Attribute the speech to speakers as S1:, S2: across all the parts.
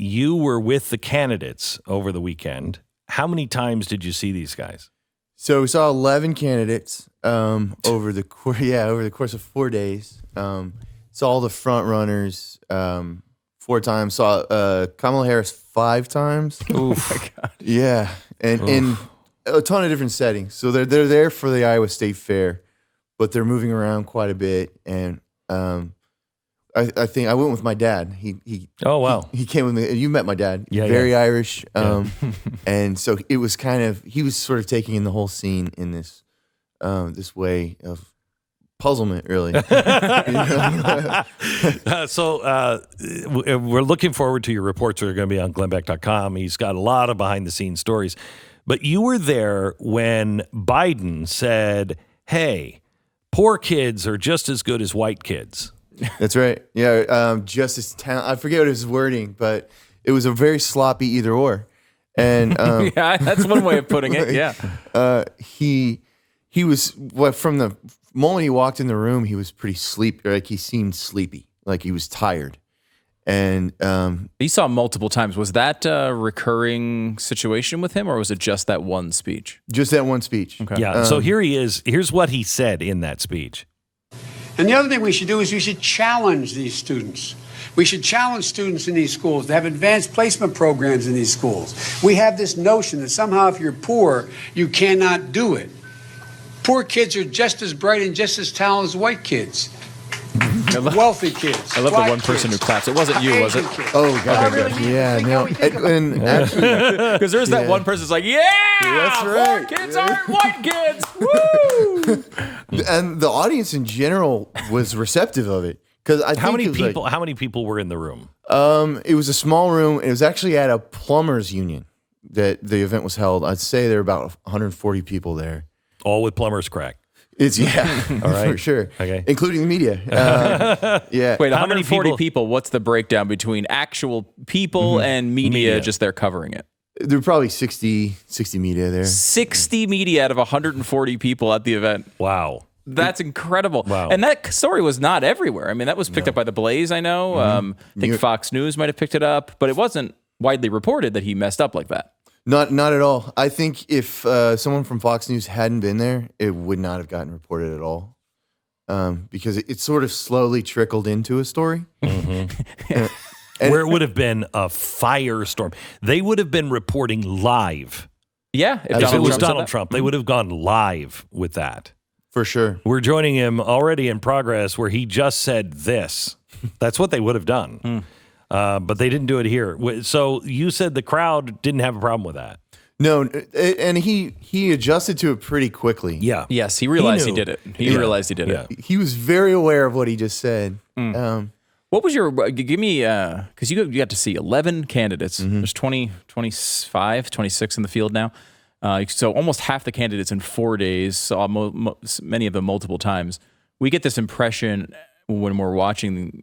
S1: you were with the candidates over the weekend. How many times did you see these guys?
S2: So we saw 11 candidates over the course of 4 days. Saw all the front runners 4 times. Saw Kamala Harris 5 times.
S1: Oh my God!
S2: Yeah, and in a ton of different settings. So they're there for the Iowa State Fair, but they're moving around quite a bit. And I think I went with my dad. He
S1: Oh wow!
S2: He came with me. You met my dad.
S1: Yeah,
S2: Very Irish. And so it was he was sort of taking in the whole scene in this this way of puzzlement, really.
S1: So we're looking forward to your reports that are going to be on glennbeck.com. He's got a lot of behind-the-scenes stories. But you were there when Biden said, hey, poor kids are just as good as white kids.
S2: That's right. Yeah, just as I forget what his wording, but it was a very sloppy either or. And
S3: yeah, that's one way of putting it. Yeah.
S2: He was from the moment he walked in the room, he was pretty sleepy. Like he seemed sleepy, like he was tired. And
S3: you saw him multiple times. Was that a recurring situation with him, or was it just that one speech?
S2: Just that one speech.
S3: Okay.
S1: Yeah. So here he is. Here's what he said in that speech.
S4: And the other thing we should do is we should challenge these students. We should challenge students in these schools to have advanced placement programs in these schools. We have this notion that somehow if you're poor, you cannot do it. Poor kids are just as bright and just as talented as white kids. Wealthy kids.
S3: I love the one person who claps. It wasn't you, was it?
S2: Oh, God. Yeah, no. And actually,
S3: because there's that one person who's like, yeah,
S2: that's right.
S3: Poor kids aren't white kids. Woo!
S2: And the audience in general was receptive of it. Because
S1: How many people were in the room?
S2: It was a small room. It was actually at a plumbers union that the event was held. I'd say there were about 140 people there.
S1: All with plumber's crack.
S2: It's all right, for sure.
S1: Okay,
S2: including the media. Yeah.
S3: Wait, 140 people. What's the breakdown between actual people and media? Just they're covering it.
S2: There were probably 60 media there.
S3: 60 media out of 140 people at the event.
S1: Wow.
S3: That's incredible.
S1: Wow.
S3: And that story was not everywhere. I mean, that was picked up by The Blaze, I know. I think Fox News might have picked it up, but it wasn't widely reported that he messed up like that.
S2: Not at all. I think if someone from Fox News hadn't been there, it would not have gotten reported at all. Because it sort of slowly trickled into a story.
S1: Where it would have been a firestorm. They would have been reporting live.
S3: Yeah.
S1: If it was Donald Trump, they would have gone live with that.
S2: For sure.
S1: We're joining him already in progress where he just said this. That's what they would have done. But they didn't do it here. So you said the crowd didn't have a problem with that.
S2: No, and he adjusted to it pretty quickly.
S1: Yeah.
S3: Yes, he realized he did it. He realized he did it.
S2: He was very aware of what he just said.
S3: What was your, give me, because you got to see 11 candidates. There's 25, 26 in the field now. So almost half the candidates in 4 days, saw many of them multiple times. We get this impression when we're watching,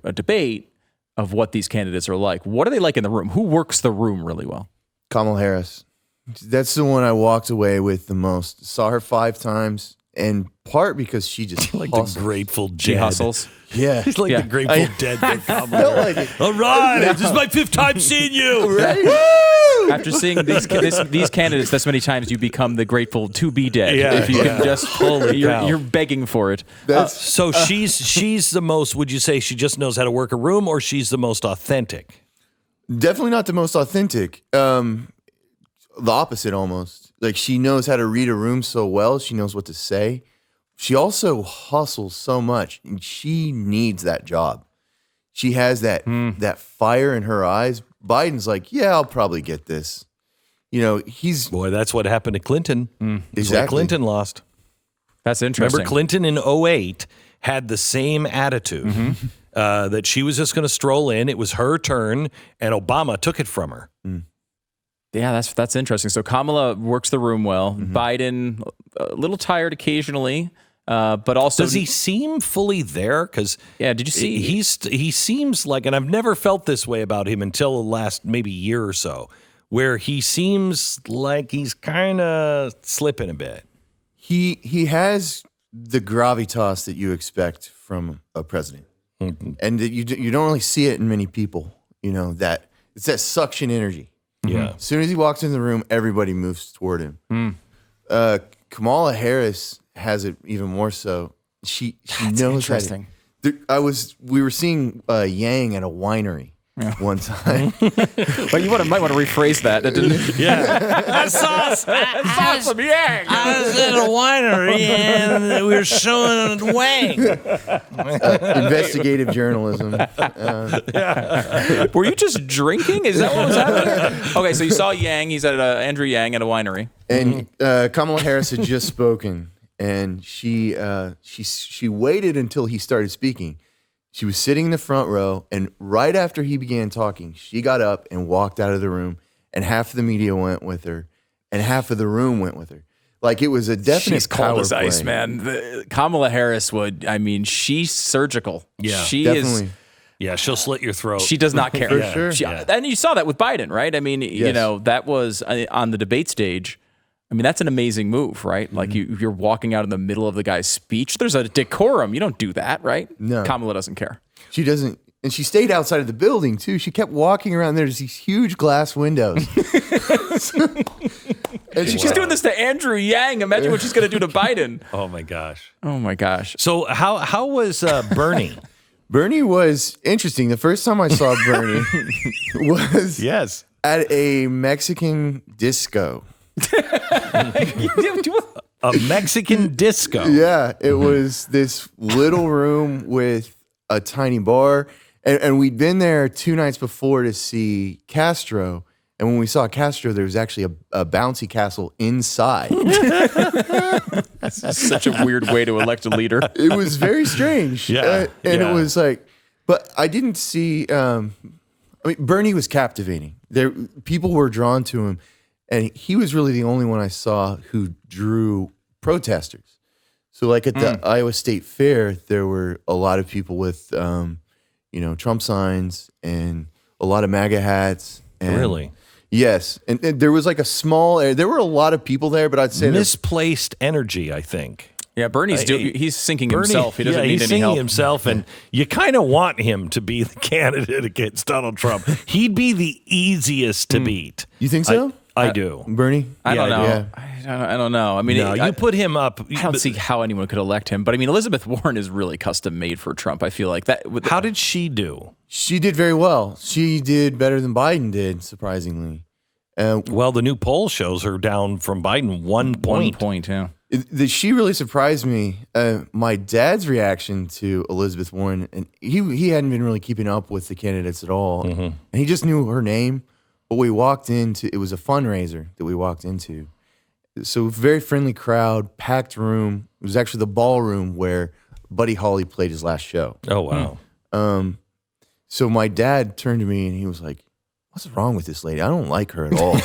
S3: a debate of what these candidates are like. What are they like in the room? Who works the room really well?
S2: Kamala Harris. That's the one I walked away with the most. Saw her 5 times, and part because she just
S1: like
S2: hustles.
S1: The Grateful Dead.
S3: She hustles.
S2: Yeah.
S1: He's like the Grateful Dead.
S2: I felt like it.
S1: All right, this is my 5th time seeing you.
S2: Right?
S3: After seeing these candidates this many times, you become the Grateful to be dead.
S1: Yeah,
S3: if you can just, you're begging for it.
S1: So she's the most, would you say she just knows how to work a room, or she's the most authentic?
S2: Definitely not the most authentic. The opposite almost. Like she knows how to read a room so well. She knows what to say. She also hustles so much, and she needs that job. She has that fire in her eyes. Biden's like, yeah, I'll probably get this.
S1: Boy, that's what happened to Clinton.
S2: Exactly.
S1: Clinton lost.
S3: That's interesting.
S1: Remember, Clinton in 2008 had the same attitude that she was just going to stroll in. It was her turn, and Obama took it from her.
S3: Yeah, that's interesting. So Kamala works the room well. Biden, a little tired occasionally, but also
S1: does he seem fully there? Because
S3: did you see?
S1: He seems like, and I've never felt this way about him until the last maybe year or so, where he seems like he's kind of slipping a bit.
S2: He has the gravitas that you expect from a president, and that you don't really see it in many people. It's that suction energy.
S1: Yeah.
S2: As soon as he walks in the room, everybody moves toward him. Kamala Harris has it even more so. She knows
S3: interesting.
S2: We were seeing Yang at a winery one time.
S3: But you might want to rephrase that. That didn't.
S1: Yeah.
S3: I saw some Yang.
S1: I was at a winery and we were showing Wang.
S2: Investigative journalism.
S3: Were you just drinking? Is that what was happening? Okay, so you saw Yang. He's at Andrew Yang at a winery.
S2: And Kamala Harris had just spoken, and she waited until he started speaking. She was sitting in the front row, and right after he began talking, she got up and walked out of the room, and half of the media went with her, and half of the room went with her. Like, it was a definite
S3: She's cold as
S2: power
S3: ice,
S2: play.
S3: man. Kamala Harris she's surgical.
S1: Yeah,
S3: she
S2: Definitely.
S3: is.
S1: Yeah, she'll slit your throat.
S3: She does not care.
S2: For sure.
S3: And you saw that with Biden, right? I mean, you
S2: Yes.
S3: know, that was on the debate stage. I mean, that's an amazing move, right? Like you're walking out in the middle of the guy's speech. There's a decorum. You don't do that, right?
S2: No.
S3: Kamala doesn't care.
S2: She doesn't, and she stayed outside of the building too. She kept walking around. There's these huge glass windows. And
S3: She's doing this to Andrew Yang. Imagine what she's going to do to Biden.
S1: Oh my gosh.
S3: Oh my gosh.
S1: So how was Bernie?
S2: Bernie was interesting. The first time I saw Bernie was
S1: Yes.
S2: at a Mexican disco.
S1: A Mexican disco.
S2: Yeah, it was this little room with a tiny bar. And we'd been there 2 nights before to see Castro. And when we saw Castro, there was actually a bouncy castle inside.
S3: That's such a weird way to elect a leader.
S2: It was very strange.
S1: Yeah,
S2: And
S1: yeah.
S2: it was like, but I didn't see, Bernie was captivating. People were drawn to him. And he was really the only one I saw who drew protesters. So like at the Iowa State Fair, there were a lot of people with, Trump signs and a lot of MAGA hats. And
S1: Really?
S2: Yes. And there was like a small area. There were a lot of people there, but I'd say
S1: Misplaced energy, I think.
S3: Yeah, Bernie's he's sinking
S1: Bernie,
S3: himself. He doesn't need
S1: he's
S3: any
S1: singing
S3: help.
S1: himself, and you kind of want him to be the candidate against Donald Trump. He'd be the easiest to beat.
S2: You think so?
S1: I do.
S2: Bernie?
S3: I don't know.
S2: Yeah.
S3: I don't know. I mean,
S1: No, you put him up.
S3: I don't see how anyone could elect him. But I mean, Elizabeth Warren is really custom made for Trump. I feel like that.
S1: How did she do?
S2: She did very well. She did better than Biden did, surprisingly.
S1: Well, the new poll shows her down from Biden 1 point.
S3: 1 point? Yeah.
S2: She really surprised me. My dad's reaction to Elizabeth Warren, and he hadn't been really keeping up with the candidates at all, and he just knew her name. But we walked into, it was a fundraiser that we walked into. So very friendly crowd, packed room. It was actually the ballroom where Buddy Holly played his last show.
S1: Oh, wow.
S2: So my dad turned to me and he was like, "What's wrong with this lady? I don't like her at all."